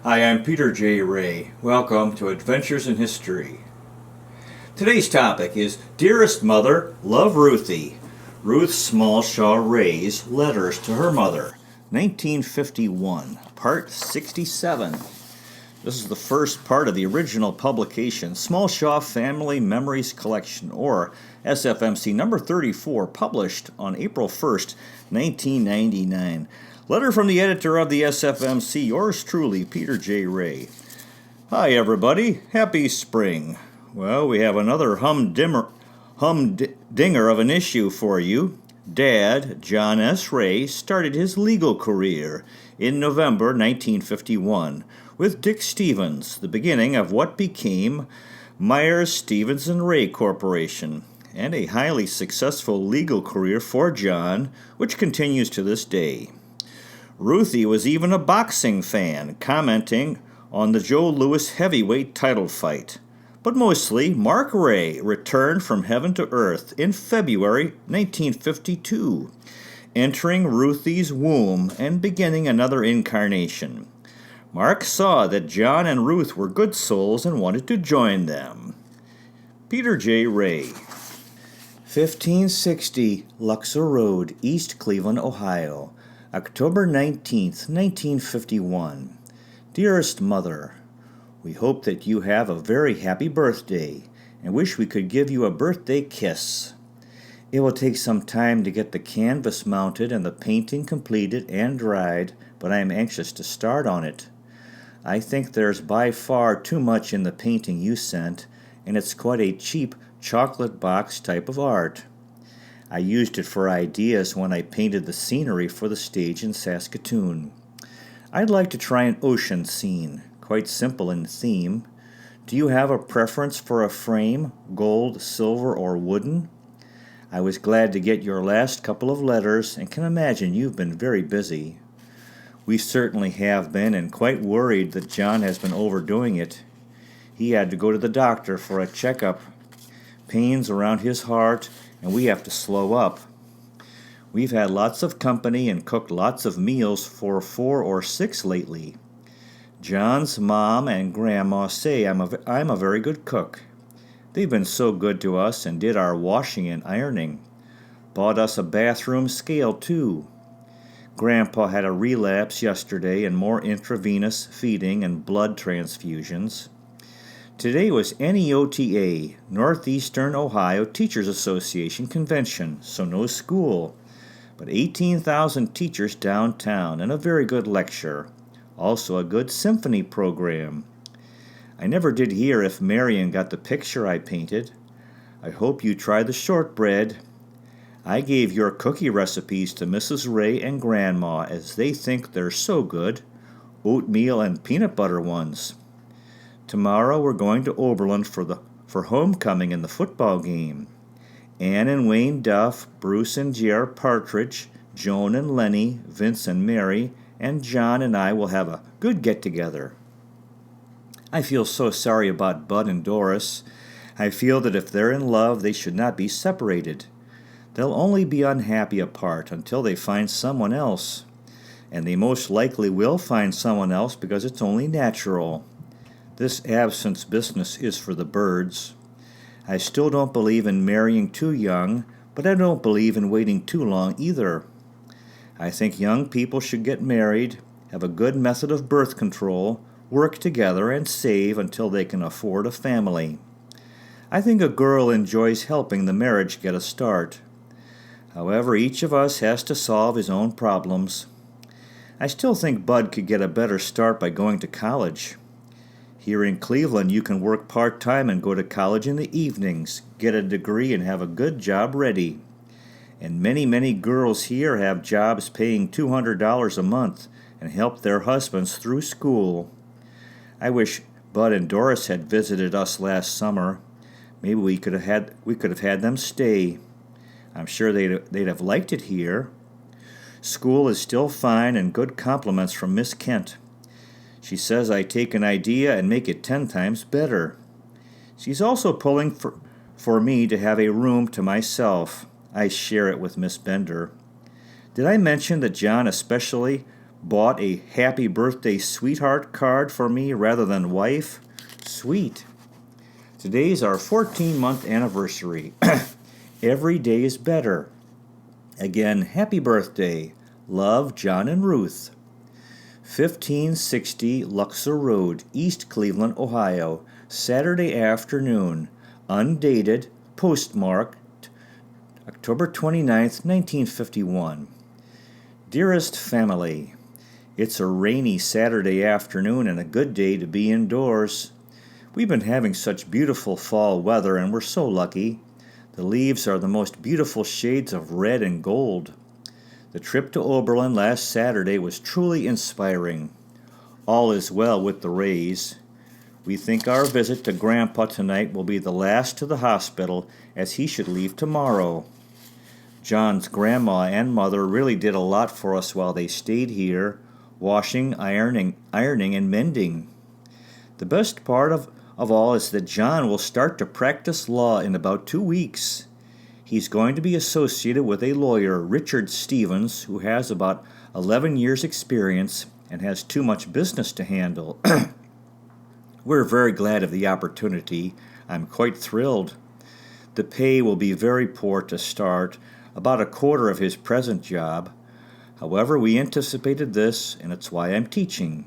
Hi, I'm Peter J. Ray. Welcome to Adventures in History. Today's topic is Dearest Mother, Love Ruthie. Ruth Smallshaw Ray's Letters to Her Mother, 1951, Part 67. This is the first part of the original publication, Smallshaw Family Memories Collection, or SFMC number 34, published on April 1st, 1999. Letter from the editor of the SFMC, yours truly, Peter J. Ray. Hi, everybody. Happy spring. Well, we have another humdinger of an issue for you. Dad, John S. Ray, started his legal career in November 1951 with Dick Stevens, the beginning of what became Myers, Stevens & Ray Corporation, and a highly successful legal career for John, which continues to this day. Ruthie was even a boxing fan, commenting on the Joe Louis heavyweight title fight. But mostly, Mark Ray returned from heaven to earth in February 1952, entering Ruthie's womb and beginning another incarnation. Mark saw that John and Ruth were good souls and wanted to join them. Peter J. Ray. 1560 Luxor Road, East Cleveland, Ohio. October 19th, 1951. Dearest Mother, we hope that you have a very happy birthday and wish we could give you a birthday kiss. It will take some time to get the canvas mounted and the painting completed and dried, but I am anxious to start on it. I think there's by far too much in the painting you sent, and it's quite a cheap chocolate box type of art. I used it for ideas when I painted the scenery for the stage in Saskatoon. I'd like to try an ocean scene, quite simple in theme. Do you have a preference for a frame, gold, silver, or wooden? I was glad to get your last couple of letters and can imagine you've been very busy. We certainly have been and quite worried that John has been overdoing it. He had to go to the doctor for a checkup. Pains around his heart, and we have to slow up. We've had lots of company and cooked lots of meals for 4 or 6 lately. John's mom and grandma say I'm a very good cook. They've been so good to us and did our washing and ironing. Bought us a bathroom scale, too. Grandpa had a relapse yesterday and more intravenous feeding and blood transfusions. Today was NEOTA, Northeastern Ohio Teachers Association Convention, so no school, but 18,000 teachers downtown and a very good lecture, also a good symphony program. I never did hear if Marion got the picture I painted. I hope you try the shortbread. I gave your cookie recipes to Mrs. Ray and Grandma as they think they're so good, oatmeal and peanut butter ones. Tomorrow we're going to Oberlin for homecoming in the football game. Ann and Wayne Duff, Bruce and J.R. Partridge, Joan and Lenny, Vince and Mary, and John and I will have a good get-together. I feel so sorry about Bud and Doris. I feel that if they're in love, they should not be separated. They'll only be unhappy apart until they find someone else. And they most likely will find someone else because it's only natural. This absence business is for the birds. I still don't believe in marrying too young, but I don't believe in waiting too long either. I think young people should get married, have a good method of birth control, work together, and save until they can afford a family. I think a girl enjoys helping the marriage get a start. However, each of us has to solve his own problems. I still think Bud could get a better start by going to college. Here in Cleveland, you can work part-time and go to college in the evenings, get a degree, and have a good job ready. And many girls here have jobs paying $200 a month and help their husbands through school. I wish Bud and Doris had visited us last summer. Maybe we could have had them stay. I'm sure they'd have liked it here. School is still fine and good compliments from Miss Kent. She says I take an idea and make it 10 times better. She's also pulling for me to have a room to myself. I share it with Miss Bender. Did I mention that John especially bought a happy birthday sweetheart card for me rather than wife. Sweet. Today's our 14-month anniversary. Every day is better. Again, happy birthday. Love, John and Ruth. 1560 Luxor Road, East Cleveland, Ohio, Saturday afternoon. Undated, postmarked October 29th, 1951. Dearest family, it's a rainy Saturday afternoon and a good day to be indoors. We've been having such beautiful fall weather and we're so lucky. The leaves are the most beautiful shades of red and gold. The trip to Oberlin last Saturday was truly inspiring. All is well with the Rays. We think our visit to Grandpa tonight will be the last to the hospital as he should leave tomorrow. John's grandma and mother really did a lot for us while they stayed here, washing, ironing, and mending. The best part of all is that John will start to practice law in about 2 weeks. He's going to be associated with a lawyer, Richard Stevens, who has about 11 years' experience and has too much business to handle. We're very glad of the opportunity. I'm quite thrilled. The pay will be very poor to start, about a quarter of his present job. However, we anticipated this, and it's why I'm teaching.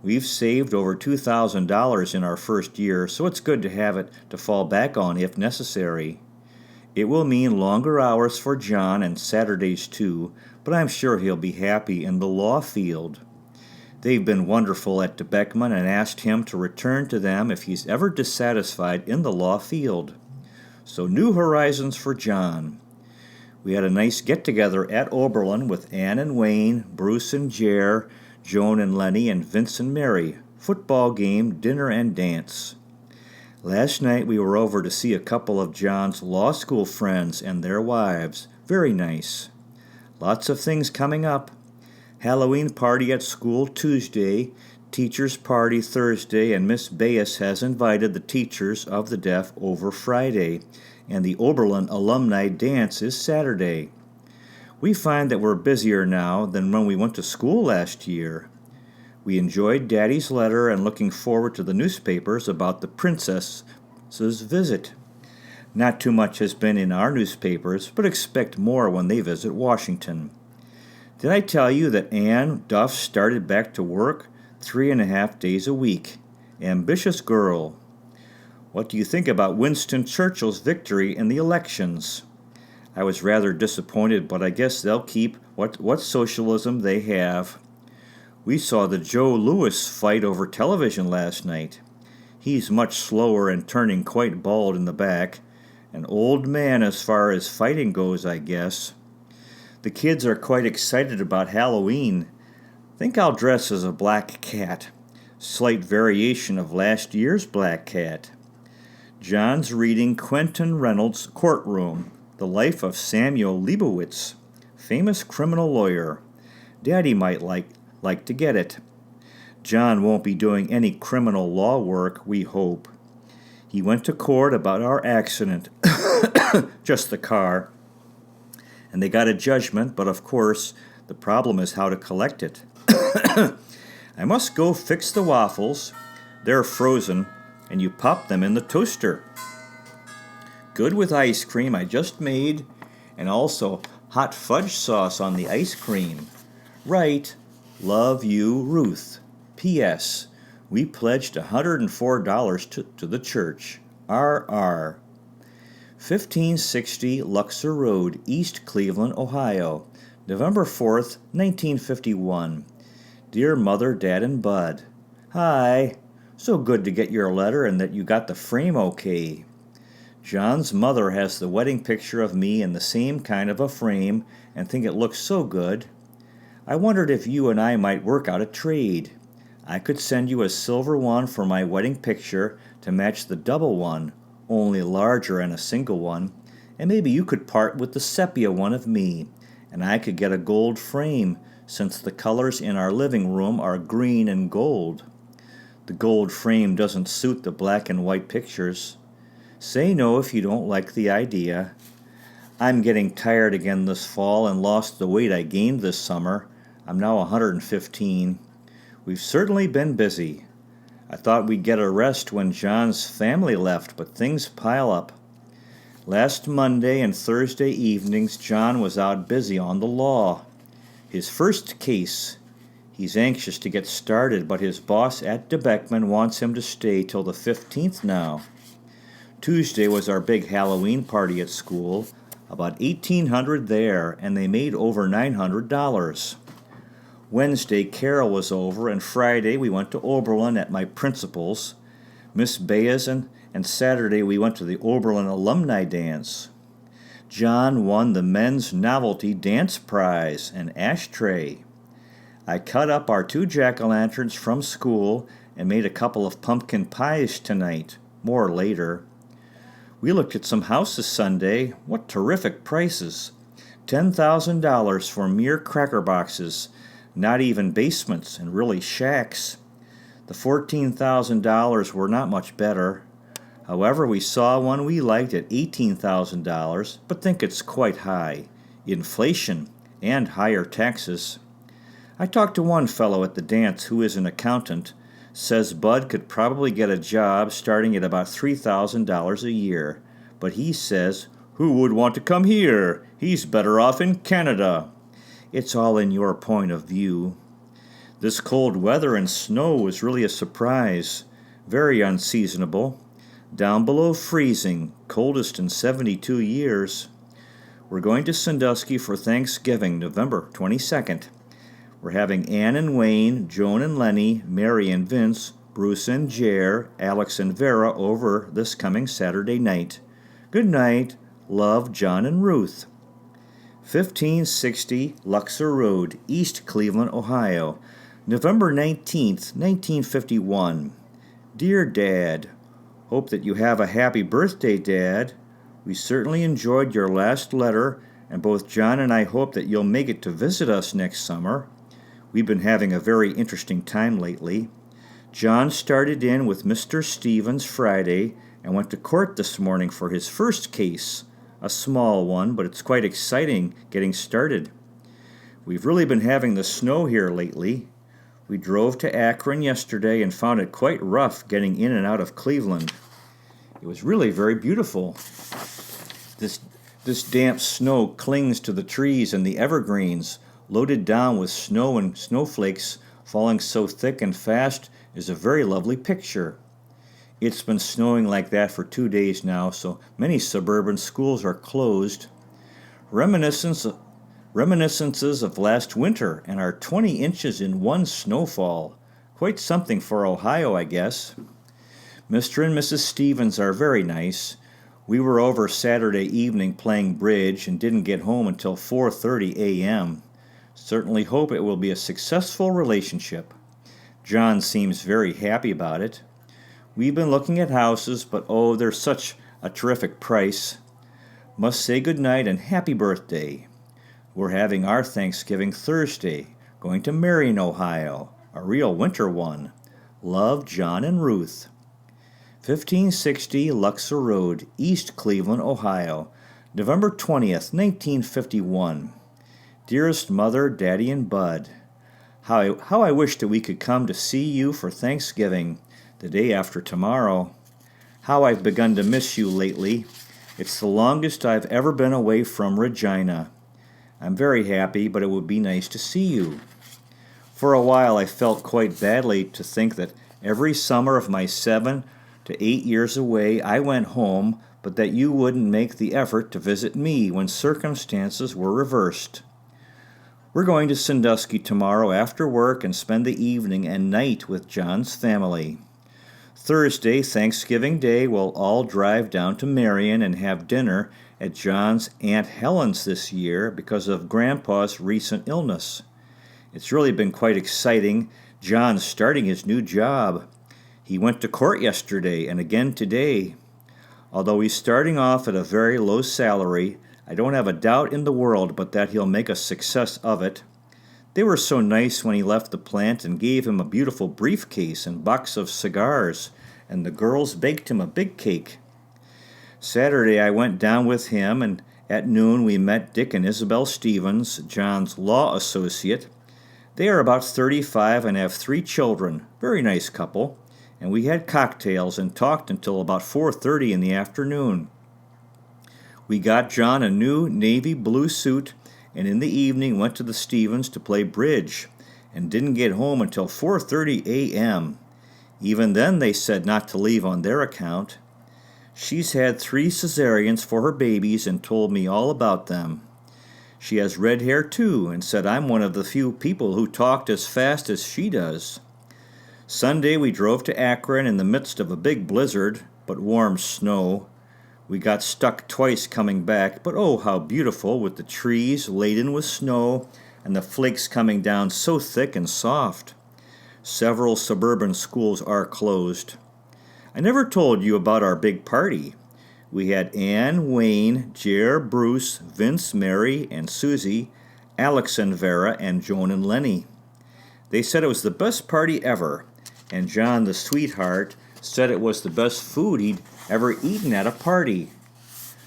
We've saved over $2,000 in our first year, so it's good to have it to fall back on if necessary. It will mean longer hours for John and Saturdays too, but I'm sure he'll be happy in the law field. They've been wonderful at Beckman and asked him to return to them if he's ever dissatisfied in the law field. So new horizons for John. We had a nice get-together at Oberlin with Ann and Wayne, Bruce and Jer, Joan and Lenny, and Vince and Mary. Football game, dinner, and dance. Last night we were over to see a couple of John's law school friends and their wives. Very nice. Lots of things coming up. Halloween party at school Tuesday, teachers' party Thursday, and Miss Bayes has invited the teachers of the deaf over Friday, and the Oberlin alumni dance is Saturday. We find that we're busier now than when we went to school last year. We enjoyed Daddy's letter and looking forward to the newspapers about the princess's visit. Not too much has been in our newspapers, but expect more when they visit Washington. Did I tell you that Ann Duff started back to work 3.5 days a week? Ambitious girl. What do you think about Winston Churchill's victory in the elections? I was rather disappointed, but I guess they'll keep what socialism they have. We saw the Joe Louis fight over television last night. He's much slower and turning quite bald in the back. An old man as far as fighting goes, I guess. The kids are quite excited about Halloween. Think I'll dress as a black cat. Slight variation of last year's black cat. John's reading Quentin Reynolds' Courtroom, The Life of Samuel Leibowitz, famous criminal lawyer. Daddy might like to get it. John won't be doing any criminal law work, we hope. He went to court about our accident, just the car, and they got a judgment, but of course, the problem is how to collect it. I must go fix the waffles. They're frozen, and you pop them in the toaster. Good with ice cream I just made, and also hot fudge sauce on the ice cream. Right. Love you, Ruth. P.S. We pledged $104 to the church. R.R. 1560 Luxor Road, East Cleveland, Ohio, November 4th, 1951. Dear Mother, Dad, and Bud. Hi. So good to get your letter and that you got the frame okay. John's mother has the wedding picture of me in the same kind of a frame and think it looks so good. I wondered if you and I might work out a trade. I could send you a silver one for my wedding picture to match the double one, only larger and a single one, and maybe you could part with the sepia one of me, and I could get a gold frame since the colors in our living room are green and gold. The gold frame doesn't suit the black and white pictures. Say no if you don't like the idea. I'm getting tired again this fall and lost the weight I gained this summer. I'm now 115. We've certainly been busy. I thought we'd get a rest when John's family left, but things pile up. Last Monday and Thursday evenings, John was out busy on the law. His first case. He's anxious to get started, but his boss at De Beckman wants him to stay till the 15th now. Tuesday was our big Halloween party at school. About 1,800 there, and they made over $900. Wednesday, Carol was over, and Friday we went to Oberlin at my principal's, Miss Baez, and Saturday we went to the Oberlin Alumni Dance. John won the Men's Novelty Dance Prize, an ashtray. I cut up our 2 jack-o'-lanterns from school and made a couple of pumpkin pies tonight, more later. We looked at some houses Sunday. What terrific prices. $10,000 for mere cracker boxes, not even basements and really shacks. The $14,000 were not much better. However, we saw one we liked at $18,000, but think it's quite high. Inflation and higher taxes. I talked to one fellow at the dance who is an accountant. Says Bud could probably get a job starting at about $3,000 a year. But he says, who would want to come here? He's better off in Canada. It's all in your point of view. This cold weather and snow was really a surprise. Very unseasonable. Down below freezing, coldest in 72 years. We're going to Sandusky for Thanksgiving, November 22nd. We're having Ann and Wayne, Joan and Lenny, Mary and Vince, Bruce and Jer, Alex and Vera over this coming Saturday night. Good night. Love, John and Ruth. 1560 Luxor Road, East Cleveland, Ohio, November 19th, 1951. Dear Dad, hope that you have a happy birthday, Dad. We certainly enjoyed your last letter, and both John and I hope that you'll make it to visit us next summer. We've been having a very interesting time lately. John started in with Mr. Stevens Friday and went to court this morning for his first case. A small one, but it's quite exciting getting started. We've really been having the snow here lately. We drove to Akron yesterday and found it quite rough getting in and out of Cleveland. It was really very beautiful. This damp snow clings to the trees and the evergreens. Loaded down with snow and snowflakes falling so thick and fast is a very lovely picture. It's been snowing like that for 2 days now, so many suburban schools are closed. Reminiscences of last winter and our 20 inches in one snowfall. Quite something for Ohio, I guess. Mr. and Mrs. Stevens are very nice. We were over Saturday evening playing bridge and didn't get home until 4:30 a.m. Certainly hope it will be a successful relationship. John seems very happy about it. We've been looking at houses, but oh, they're such a terrific price. Must say good night and happy birthday. We're having our Thanksgiving Thursday, going to Marion, Ohio, a real winter one. Love, John and Ruth. 1560 Luxor Road, East Cleveland, Ohio, November 20th, 1951. Dearest Mother, Daddy, and Bud, how I wish that we could come to see you for Thanksgiving, the day after tomorrow. How I've begun to miss you lately. It's the longest I've ever been away from Regina. I'm very happy, but it would be nice to see you. For a while I felt quite badly to think that every summer of my 7 to 8 years away I went home, but that you wouldn't make the effort to visit me when circumstances were reversed. We're going to Sandusky tomorrow after work and spend the evening and night with John's family. Thursday, Thanksgiving Day, we'll all drive down to Marion and have dinner at John's Aunt Helen's this year because of Grandpa's recent illness. It's really been quite exciting. John's starting his new job. He went to court yesterday and again today. Although he's starting off at a very low salary, I don't have a doubt in the world but that he'll make a success of it. They were so nice when he left the plant and gave him a beautiful briefcase and box of cigars, and the girls baked him a big cake. Saturday I went down with him, and at noon we met Dick and Isabel Stevens, John's law associate. They are about 35 and have 3 children. Very nice couple. And we had cocktails and talked until about 4:30 in the afternoon. We got John a new navy blue suit and in the evening went to the Stevens to play bridge and didn't get home until 4:30 a.m. Even then they said not to leave on their account. She's had 3 cesareans for her babies and told me all about them. She has red hair too and said I'm one of the few people who talked as fast as she does. Sunday we drove to Akron in the midst of a big blizzard, but warm snow. We got stuck twice coming back, but oh how beautiful with the trees laden with snow and the flakes coming down so thick and soft. Several suburban schools are closed. I never told you about our big party. We had Ann, Wayne, Jer, Bruce, Vince, Mary, and Susie, Alex and Vera, and Joan and Lenny. They said it was the best party ever, and John, the sweetheart, said it was the best food he'd ever eaten at a party.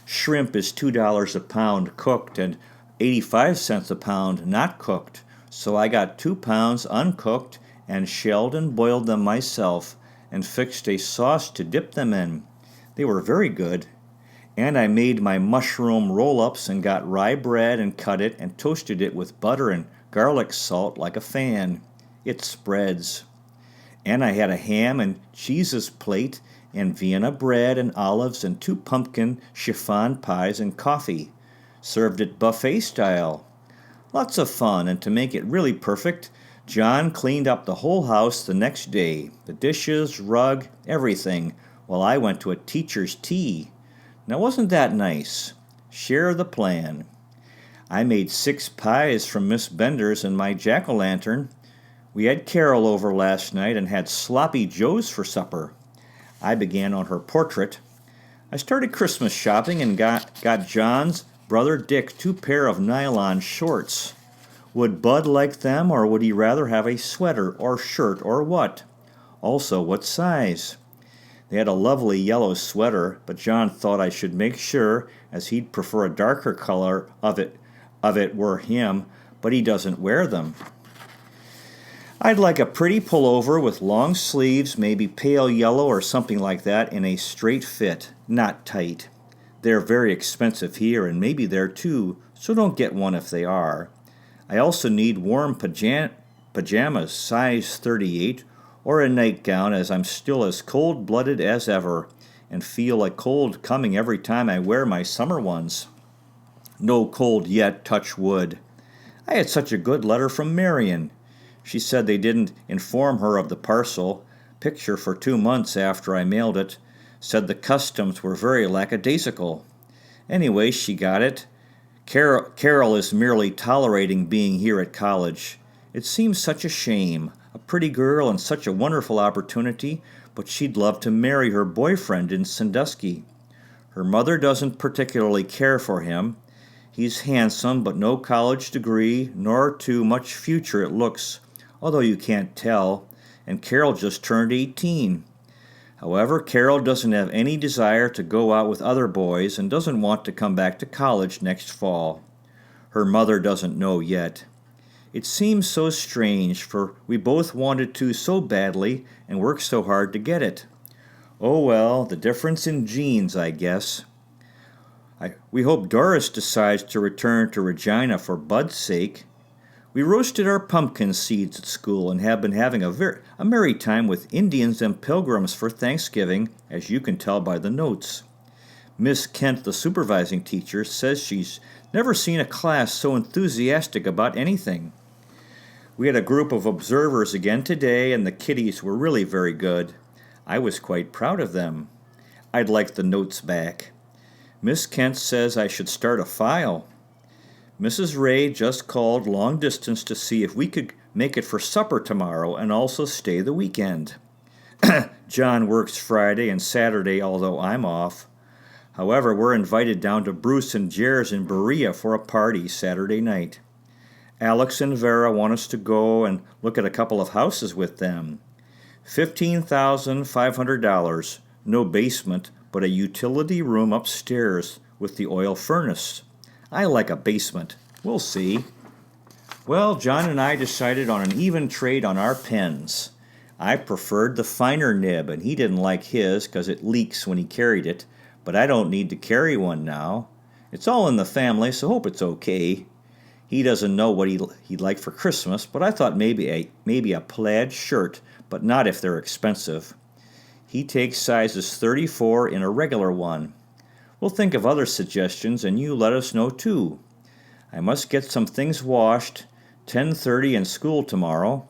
Shrimp is $2 a pound cooked and 85 cents a pound not cooked, so I got 2 pounds uncooked and shelled and boiled them myself and fixed a sauce to dip them in. They were very good. And I made my mushroom roll-ups and got rye bread and cut it and toasted it with butter and garlic salt like a fan. It spreads. And I had a ham and cheeses plate and Vienna bread and olives and 2 pumpkin chiffon pies and coffee. Served it buffet style. Lots of fun, and to make it really perfect, John cleaned up the whole house the next day, the dishes, rug, everything, while I went to a teacher's tea. Now wasn't that nice? Share the plan. I made 6 pies from Miss Bender's and my jack-o'-lantern. We had Carol over last night and had sloppy joes for supper. I began on her portrait. I started Christmas shopping and got John's brother Dick 2 pair of nylon shorts. Would Bud like them, or would he rather have a sweater or shirt or what? Also, what size? They had a lovely yellow sweater, but John thought I should make sure, as he'd prefer a darker color of it were him, but he doesn't wear them. I'd like a pretty pullover with long sleeves, maybe pale yellow or something like that, in a straight fit, not tight. They're very expensive here, and maybe there too, so don't get one if they are. I also need warm pajamas, size 38, or a nightgown, as I'm still as cold-blooded as ever, and feel a cold coming every time I wear my summer ones. No cold yet, touch wood. I had such a good letter from Marion. She said they didn't inform her of the parcel, picture for 2 months after I mailed it, said the customs were very lackadaisical. Anyway, she got it. Carol is merely tolerating being here at college. It seems such a shame. A pretty girl and such a wonderful opportunity, but she'd love to marry her boyfriend in Sandusky. Her mother doesn't particularly care for him. He's handsome, but no college degree, nor too much future it looks, although you can't tell, and Carol just turned 18. However, Carol doesn't have any desire to go out with other boys and doesn't want to come back to college next fall. Her mother doesn't know yet. It seems so strange, for we both wanted to so badly and worked so hard to get it. Oh well, the difference in genes, I guess. We hope Doris decides to return to Regina for Bud's sake. We roasted our pumpkin seeds at school and have been having a merry time with Indians and Pilgrims for Thanksgiving, as you can tell by the notes. Miss Kent, the supervising teacher, says she's never seen a class so enthusiastic about anything. We had a group of observers again today, and the kiddies were really very good. I was quite proud of them. I'd like the notes back. Miss Kent says I should start a file. Mrs. Ray just called long distance to see if we could make it for supper tomorrow and also stay the weekend. John works Friday and Saturday, although I'm off. However, we're invited down to Bruce and Jer's in Berea for a party Saturday night. Alex and Vera want us to go and look at a couple of houses with them. $15,500, no basement, but a utility room upstairs with the oil furnace. I like a basement. We'll see. Well, John and I decided on an even trade on our pens. I preferred the finer nib, and he didn't like his because it leaks when he carried it, but I don't need to carry one now. It's all in the family, so hope it's okay. He doesn't know what he'd like for Christmas, but I thought maybe a plaid shirt, but not if they're expensive. He takes sizes 34 in a regular one. We'll think of other suggestions, and you let us know too. I must get some things washed. 10:30 in school tomorrow.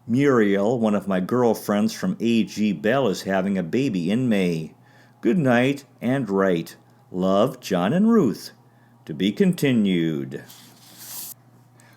Muriel, one of my girlfriends from A.G. Bell, is having a baby in May. Good night and write. Love, John and Ruth. To be continued.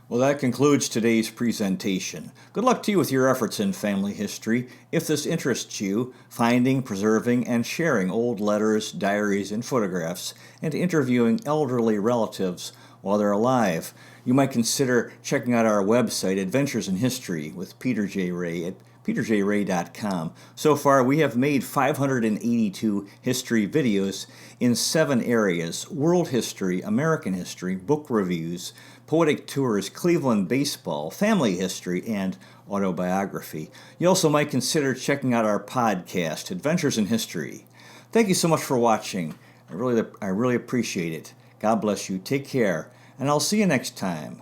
Well, that concludes today's presentation. Good luck to you with your efforts in family history. If this interests you, finding, preserving, and sharing old letters, diaries, and photographs, and interviewing elderly relatives while they're alive, you might consider checking out our website, Adventures in History, with Peter J. Ray at peterjray.com. So far, we have made 582 history videos in 7 areas: world history, American history, book reviews, poetic tours, Cleveland baseball, family history, and autobiography. You also might consider checking out our podcast, Adventures in History. Thank you so much for watching. I really appreciate it. God bless you. Take care, and I'll see you next time.